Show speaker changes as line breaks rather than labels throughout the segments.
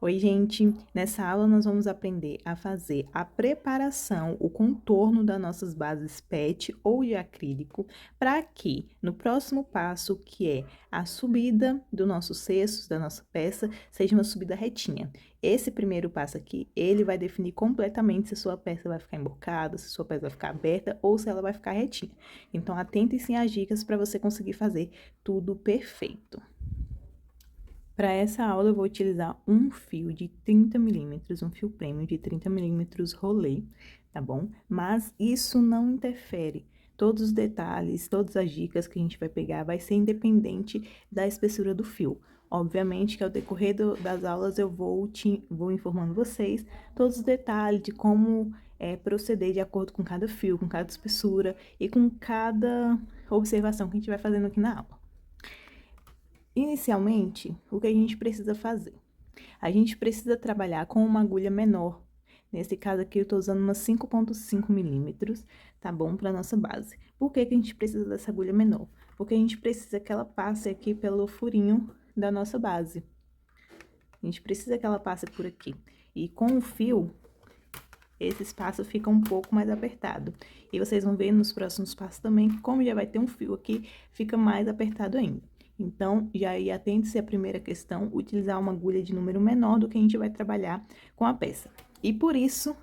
Oi, gente! Nessa aula nós vamos aprender a fazer a preparação, o contorno das nossas bases PET ou de acrílico, para que no próximo passo, que é a subida do nosso cesto, da nossa peça, seja uma subida retinha. Esse primeiro passo aqui, ele vai definir completamente se a sua peça vai ficar embocada, se a sua peça vai ficar aberta ou se ela vai ficar retinha. Então, atente-se às dicas para você conseguir fazer tudo perfeito. Para essa aula, eu vou utilizar um fio de 30 milímetros, um fio prêmio de 30 milímetros rolê, tá bom? Mas isso não interfere. Todos os detalhes, todas as dicas que a gente vai pegar vai ser independente da espessura do fio. Obviamente que ao decorrer das aulas eu vou informando vocês todos os detalhes de como proceder de acordo com cada fio, com cada espessura e com cada observação que a gente vai fazendo aqui na aula. Inicialmente, o que a gente precisa fazer? A gente precisa trabalhar com uma agulha menor. Nesse caso aqui, eu tô usando uma 5,5 milímetros, tá bom? Para nossa base. Por que que a gente precisa dessa agulha menor? Porque a gente precisa que ela passe aqui pelo furinho da nossa base. A gente precisa que ela passe por aqui. E com o fio, esse espaço fica um pouco mais apertado. E vocês vão ver nos próximos passos também que, como já vai ter um fio aqui, fica mais apertado ainda. Então, já aí atente-se à primeira questão, utilizar uma agulha de número menor do que a gente vai trabalhar com a peça. E por isso,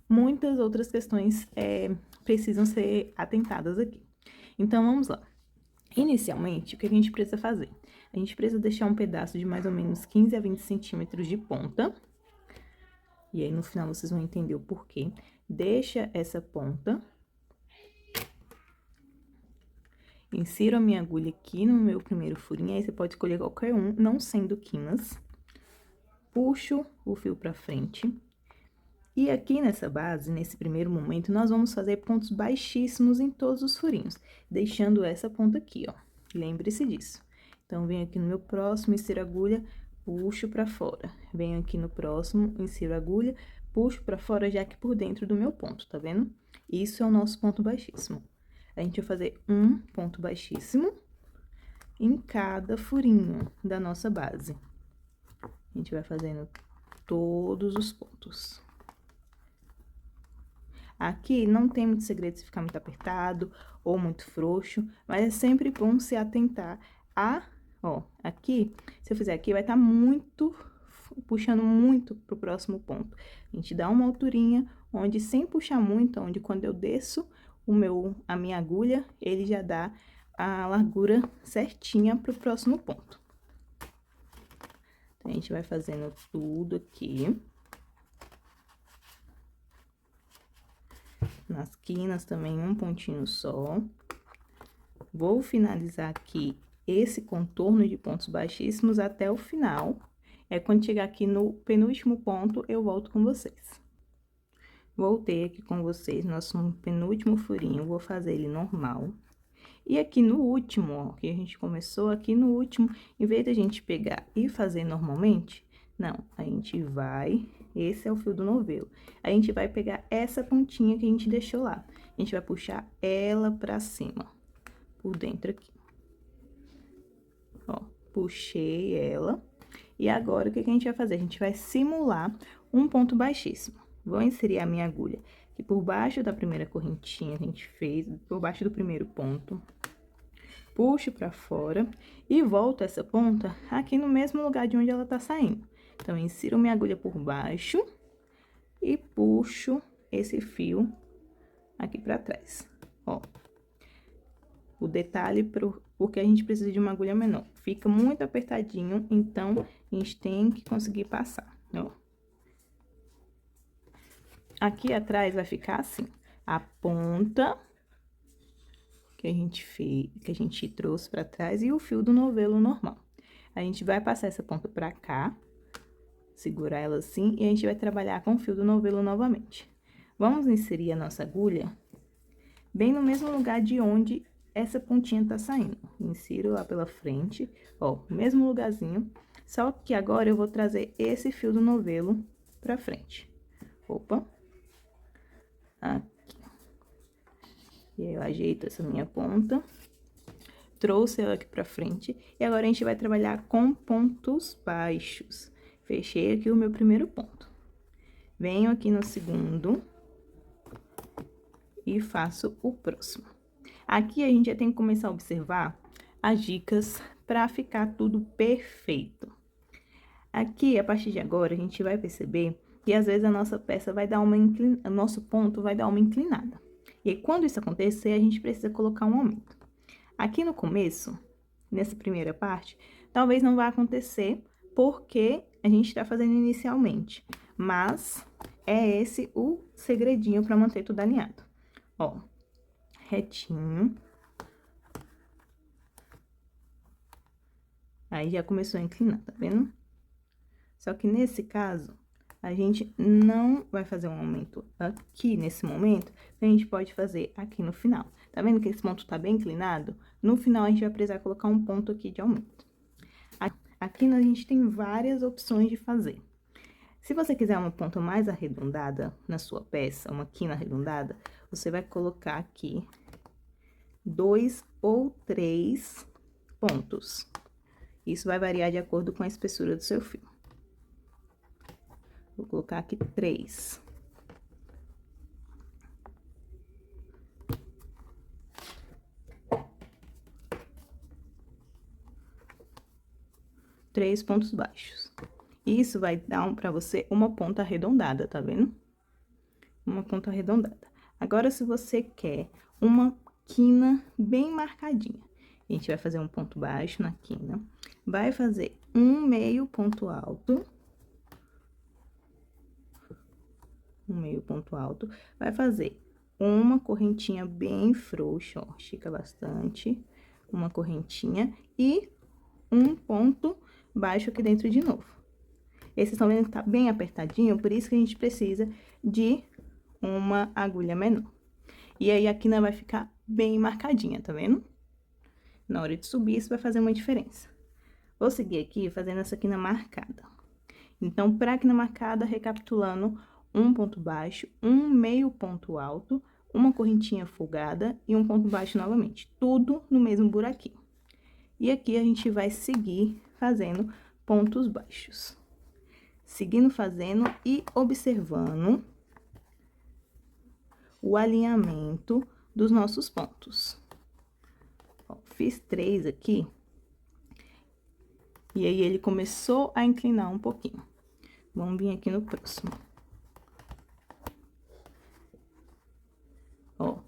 muitas outras questões precisam ser atentadas aqui. Então, vamos lá. Inicialmente, o que a gente precisa fazer? A gente precisa deixar um pedaço de mais ou menos 15 a 20 centímetros de ponta. E aí, no final, vocês vão entender o porquê. Deixa essa ponta. Insiro a minha agulha aqui no meu primeiro furinho, aí você pode escolher qualquer um, não sendo quinas. Puxo o fio pra frente. E aqui nessa base, nesse primeiro momento, nós vamos fazer pontos baixíssimos em todos os furinhos, deixando essa ponta aqui, ó. Lembre-se disso. Então, venho aqui no meu próximo, insiro a agulha, puxo pra fora. Venho aqui no próximo, insiro a agulha, puxo pra fora, já que por dentro do meu ponto, tá vendo? Isso é o nosso ponto baixíssimo. A gente vai fazer um ponto baixíssimo em cada furinho da nossa base. A gente vai fazendo todos os pontos. Aqui não tem muito segredo se ficar muito apertado ou muito frouxo, mas é sempre bom se atentar ó, aqui, se eu fizer aqui, vai estar puxando muito pro próximo ponto. A gente dá uma alturinha, onde sem puxar muito, onde quando eu desço a minha agulha, ele já dá a largura certinha pro próximo ponto. Então, a gente vai fazendo tudo aqui. Nas quinas também, um pontinho só. Vou finalizar aqui esse contorno de pontos baixíssimos até o final. Quando chegar aqui no penúltimo ponto, eu volto com vocês. Voltei aqui com vocês, nosso penúltimo furinho, vou fazer ele normal. E aqui no último, ó, que a gente começou, aqui no último, em vez da gente pegar e fazer normalmente, não, a gente vai, esse é o fio do novelo. A gente vai pegar essa pontinha que a gente deixou lá. A gente vai puxar ela pra cima, por dentro aqui. Ó, puxei ela. E agora, o que a gente vai fazer? A gente vai simular um ponto baixíssimo. Vou inserir a minha agulha aqui por baixo da primeira correntinha que a gente fez, por baixo do primeiro ponto. Puxo pra fora e volto essa ponta aqui no mesmo lugar de onde ela tá saindo. Então, insiro minha agulha por baixo e puxo esse fio aqui pra trás, ó. O detalhe porque a gente precisa de uma agulha menor. Fica muito apertadinho, então, a gente tem que conseguir passar, ó. Aqui atrás vai ficar assim, a ponta que a gente fez, que a gente trouxe pra trás e o fio do novelo normal. A gente vai passar essa ponta pra cá, segurar ela assim, e a gente vai trabalhar com o fio do novelo novamente. Vamos inserir a nossa agulha bem no mesmo lugar de onde essa pontinha tá saindo. Insiro lá pela frente, ó, mesmo lugarzinho, só que agora eu vou trazer esse fio do novelo pra frente. Opa! Aqui. E aí, eu ajeito essa minha ponta, trouxe ela aqui pra frente, e agora a gente vai trabalhar com pontos baixos. Fechei aqui o meu primeiro ponto. Venho aqui no segundo e faço o próximo. Aqui a gente já tem que começar a observar as dicas para ficar tudo perfeito. Aqui, a partir de agora, a gente vai perceber que às vezes a nossa peça vai dar o nosso ponto vai dar uma inclinada. E aí, quando isso acontecer, a gente precisa colocar um aumento. Aqui no começo, nessa primeira parte, talvez não vá acontecer porque a gente está fazendo inicialmente. Mas é esse o segredinho para manter tudo alinhado. Ó, retinho. Aí já começou a inclinar, tá vendo? Só que nesse caso, a gente não vai fazer um aumento aqui nesse momento, a gente pode fazer aqui no final. Tá vendo que esse ponto tá bem inclinado? No final, a gente vai precisar colocar um ponto aqui de aumento. Aqui a gente tem várias opções de fazer. Se você quiser uma ponta mais arredondada na sua peça, uma quina arredondada, você vai colocar aqui 2 ou 3 pontos. Isso vai variar de acordo com a espessura do seu fio. Vou colocar aqui 3. Três pontos baixos. Isso vai dar para você uma ponta arredondada, tá vendo? Uma ponta arredondada. Agora, se você quer uma quina bem marcadinha, a gente vai fazer um ponto baixo na quina, vai fazer um meio ponto alto. Um meio ponto alto, vai fazer uma correntinha bem frouxa, ó, estica bastante, uma correntinha e um ponto baixo aqui dentro de novo. Esses estão vendo que tá bem apertadinho, por isso que a gente precisa de uma agulha menor. E aí, a quina vai ficar bem marcadinha, tá vendo? Na hora de subir, isso vai fazer uma diferença. Vou seguir aqui fazendo essa quina marcada. Então, pra quina marcada, recapitulando, um ponto baixo, um meio ponto alto, uma correntinha folgada e um ponto baixo novamente. Tudo no mesmo buraquinho. E aqui a gente vai seguir fazendo pontos baixos. Seguindo fazendo e observando o alinhamento dos nossos pontos. Ó, fiz 3 aqui. E aí, ele começou a inclinar um pouquinho. Vamos vir aqui no próximo. Ó,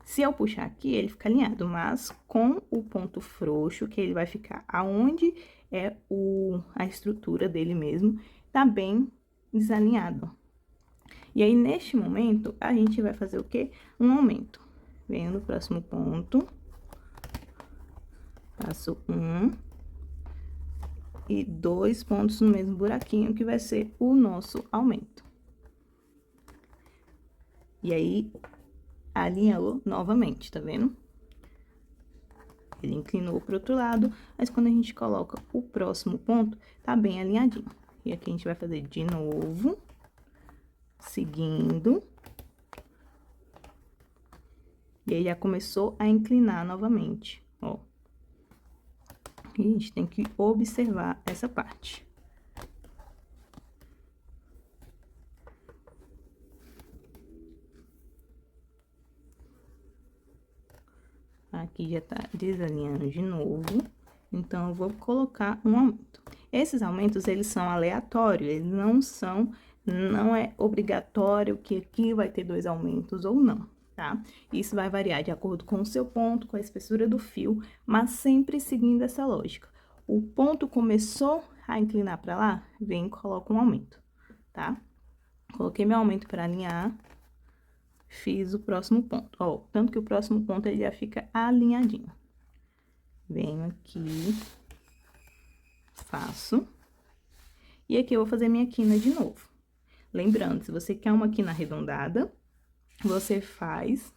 se eu puxar aqui, ele fica alinhado, mas com o ponto frouxo, que ele vai ficar aonde é a estrutura dele mesmo, tá bem desalinhado. E aí, neste momento, a gente vai fazer o quê? Um aumento. Venho no próximo ponto, faço 1 e 2 pontos no mesmo buraquinho, que vai ser o nosso aumento. E aí, alinhou novamente, tá vendo? Ele inclinou pro outro lado, mas quando a gente coloca o próximo ponto, tá bem alinhadinho. E aqui a gente vai fazer de novo, seguindo. E aí, já começou a inclinar novamente, ó. E a gente tem que observar essa parte. Aqui já tá desalinhando de novo, então, eu vou colocar um aumento. Esses aumentos, eles são aleatórios, eles não é obrigatório que aqui vai ter 2 aumentos ou não, tá? Isso vai variar de acordo com o seu ponto, com a espessura do fio, mas sempre seguindo essa lógica. O ponto começou a inclinar pra lá, vem e coloca um aumento, tá? Coloquei meu aumento pra alinhar. Fiz o próximo ponto, ó, tanto que o próximo ponto ele já fica alinhadinho. Venho aqui, faço, e aqui eu vou fazer minha quina de novo. Lembrando, se você quer uma quina arredondada, você faz...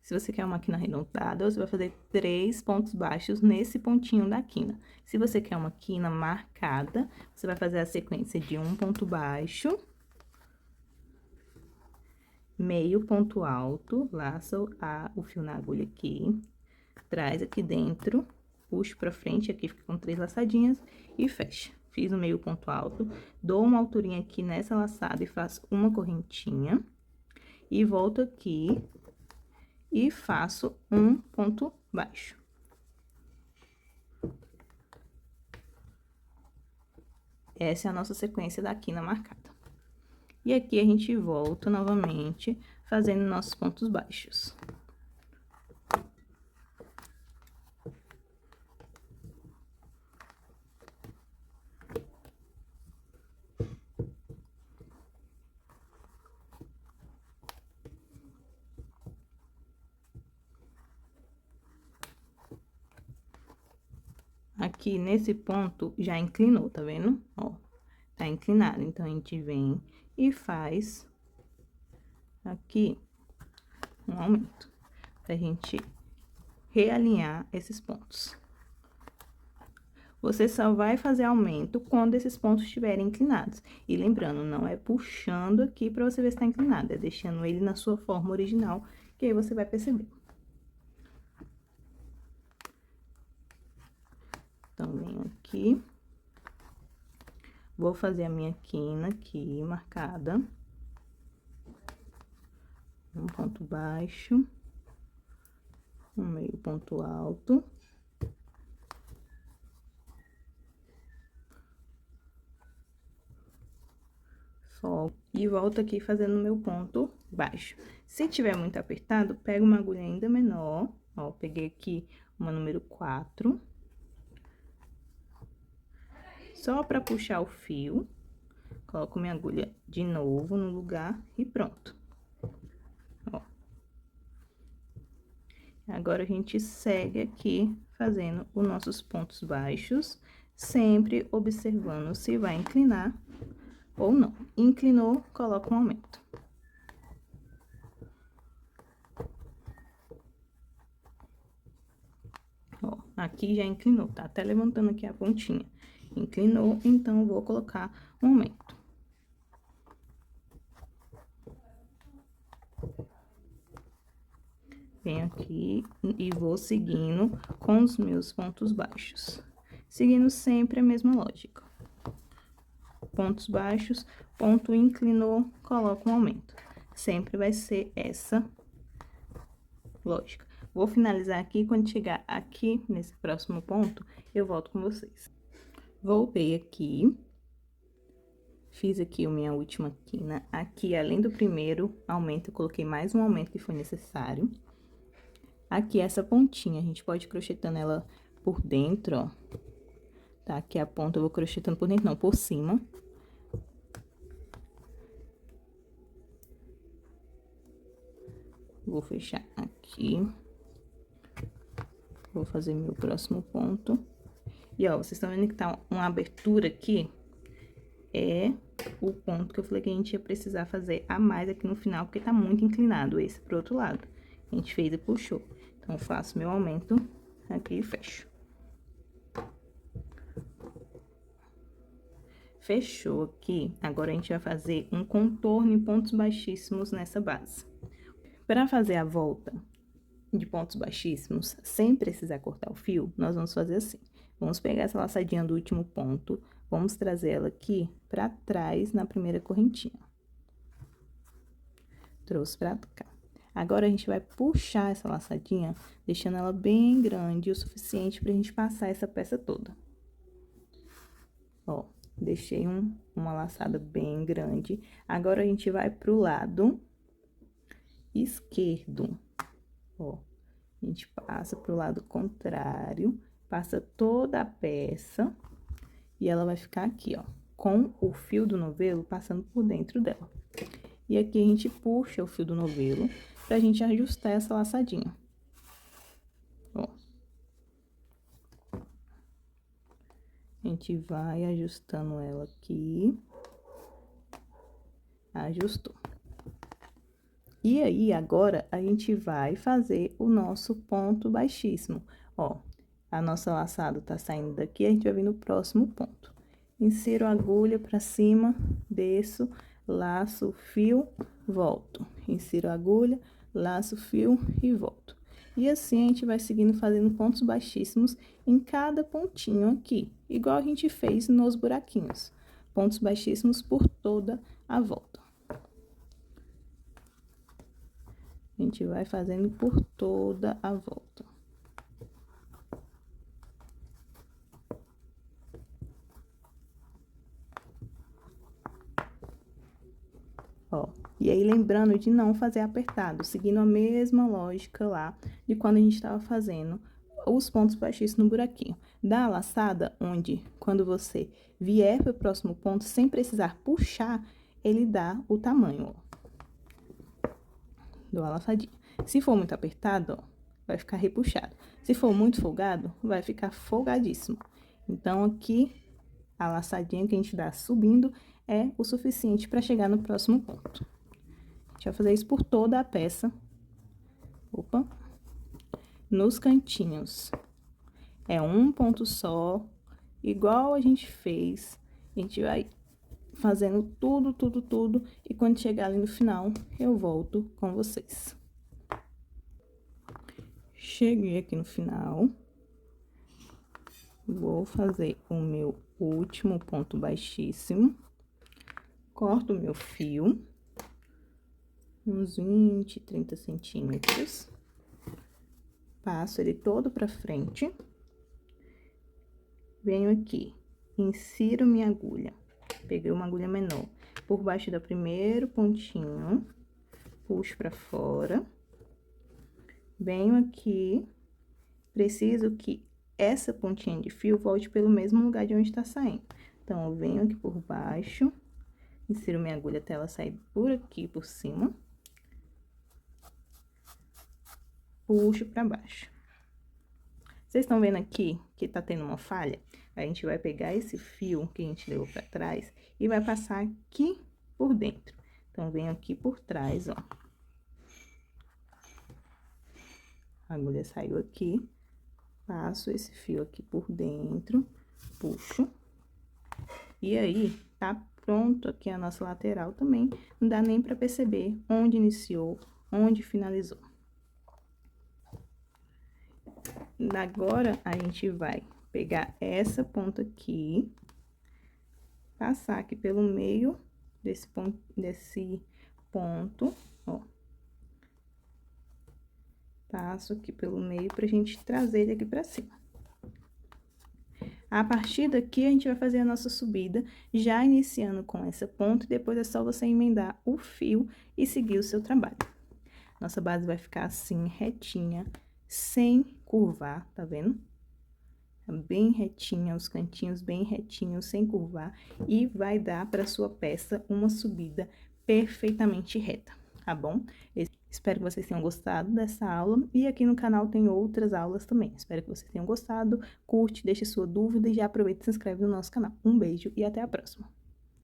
Se você quer uma quina arredondada, você vai fazer 3 pontos baixos nesse pontinho da quina. Se você quer uma quina marcada, você vai fazer a sequência de um ponto baixo, meio ponto alto, laça o fio na agulha aqui, traz aqui dentro puxo pra frente, aqui fica com 3 laçadinhas e fecha. Fiz o meio ponto alto, dou uma alturinha aqui nessa laçada e faço uma correntinha. E volto aqui e faço um ponto baixo. Essa é a nossa sequência da quina marcada. E aqui a gente volta novamente, fazendo nossos pontos baixos. Aqui, nesse ponto, já inclinou, tá vendo? Ó, tá inclinado. Então, a gente vem e faz aqui um aumento, pra gente realinhar esses pontos. Você só vai fazer aumento quando esses pontos estiverem inclinados. E lembrando, não é puxando aqui pra você ver se tá inclinado, é deixando ele na sua forma original, que aí você vai perceber. Então, venho aqui. Vou fazer a minha quina aqui, marcada. Um ponto baixo. Um meio ponto alto. Solto. E volto aqui fazendo o meu ponto baixo. Se tiver muito apertado, pega uma agulha ainda menor. Ó, peguei aqui uma número 4. Só pra puxar o fio, coloco minha agulha de novo no lugar e pronto. Ó. Agora, a gente segue aqui fazendo os nossos pontos baixos, sempre observando se vai inclinar ou não. Inclinou, coloca um aumento. Ó, aqui já inclinou, tá até levantando aqui a pontinha. Inclinou, então, eu vou colocar um aumento. Venho aqui e vou seguindo com os meus pontos baixos. Seguindo sempre a mesma lógica. Pontos baixos, ponto inclinou, coloco um aumento. Sempre vai ser essa lógica. Vou finalizar aqui, quando chegar aqui nesse próximo ponto, eu volto com vocês. Voltei aqui. Fiz aqui a minha última quina. Aqui, além do primeiro aumento, eu coloquei mais um aumento que foi necessário. Aqui, essa pontinha, a gente pode ir crochetando ela por dentro, ó. Tá? Aqui a ponta eu vou crochetando por dentro, não, por cima. Vou fechar aqui. Vou fazer meu próximo ponto. E, ó, vocês estão vendo que tá uma abertura aqui? É o ponto que eu falei que a gente ia precisar fazer a mais aqui no final, porque tá muito inclinado esse pro outro lado. A gente fez e puxou. Então, eu faço meu aumento aqui e fecho. Fechou aqui, agora a gente vai fazer um contorno em pontos baixíssimos nessa base. Para fazer a volta de pontos baixíssimos, sem precisar cortar o fio, nós vamos fazer assim. Vamos pegar essa laçadinha do último ponto, vamos trazer ela aqui pra trás na primeira correntinha. Trouxe pra cá. Agora, a gente vai puxar essa laçadinha, deixando ela bem grande o suficiente pra gente passar essa peça toda. Ó, deixei uma laçada bem grande. Agora, a gente vai pro lado esquerdo. Ó, a gente passa pro lado contrário, passa toda a peça e ela vai ficar aqui, ó, com o fio do novelo passando por dentro dela. E aqui a gente puxa o fio do novelo pra gente ajustar essa laçadinha. Ó. A gente vai ajustando ela aqui. Ajustou. E aí, agora, a gente vai fazer o nosso ponto baixíssimo. Ó, a nossa laçada tá saindo daqui, a gente vai vir no próximo ponto. Insiro a agulha pra cima, desço, laço o fio, volto. Insiro a agulha, laço o fio e volto. E assim a gente vai seguindo fazendo pontos baixíssimos em cada pontinho aqui, igual a gente fez nos buraquinhos. Pontos baixíssimos por toda a volta. A gente vai fazendo por toda a volta. Ó, e aí lembrando de não fazer apertado, seguindo a mesma lógica lá de quando a gente estava fazendo os pontos baixíssimos no buraquinho. Dá a laçada onde, quando você vier para o próximo ponto, sem precisar puxar, ele dá o tamanho, ó. Dou a laçadinha. Se for muito apertado, ó, vai ficar repuxado. Se for muito folgado, vai ficar folgadíssimo. Então, aqui, a laçadinha que a gente dá subindo é o suficiente para chegar no próximo ponto. A gente vai fazer isso por toda a peça. Opa! Nos cantinhos. É um ponto só, igual a gente fez. A gente vai fazendo tudo, tudo, tudo. E quando chegar ali no final, eu volto com vocês. Cheguei aqui no final. Vou fazer o meu último ponto baixíssimo. Corto o meu fio, uns 20, 30 centímetros. Passo ele todo pra frente. Venho aqui, insiro minha agulha. Peguei uma agulha menor. Por baixo do primeiro pontinho, puxo pra fora. Venho aqui, preciso que essa pontinha de fio volte pelo mesmo lugar de onde tá saindo. Então, eu venho aqui por baixo, insiro minha agulha até ela sair por aqui, por cima. Puxo pra baixo. Vocês estão vendo aqui que tá tendo uma falha? A gente vai pegar esse fio que a gente levou pra trás e vai passar aqui por dentro. Então, venho aqui por trás, ó. A agulha saiu aqui, passo esse fio aqui por dentro, puxo. E aí, tá pronto aqui a nossa lateral também. Não dá nem pra perceber onde iniciou, onde finalizou. Agora, a gente vai pegar essa ponta aqui, passar aqui pelo meio desse ponto, ó. Passo aqui pelo meio pra gente trazer ele aqui pra cima. A partir daqui, a gente vai fazer a nossa subida, já iniciando com essa ponta, e depois é só você emendar o fio e seguir o seu trabalho. Nossa base vai ficar assim, retinha, sem curvar, tá vendo? Bem retinha, os cantinhos bem retinhos, sem curvar, e vai dar para sua peça uma subida perfeitamente reta, tá bom? Espero que vocês tenham gostado dessa aula, e aqui no canal tem outras aulas também. Espero que vocês tenham gostado, curte, deixe sua dúvida e já aproveita e se inscreve no nosso canal. Um beijo e até a próxima!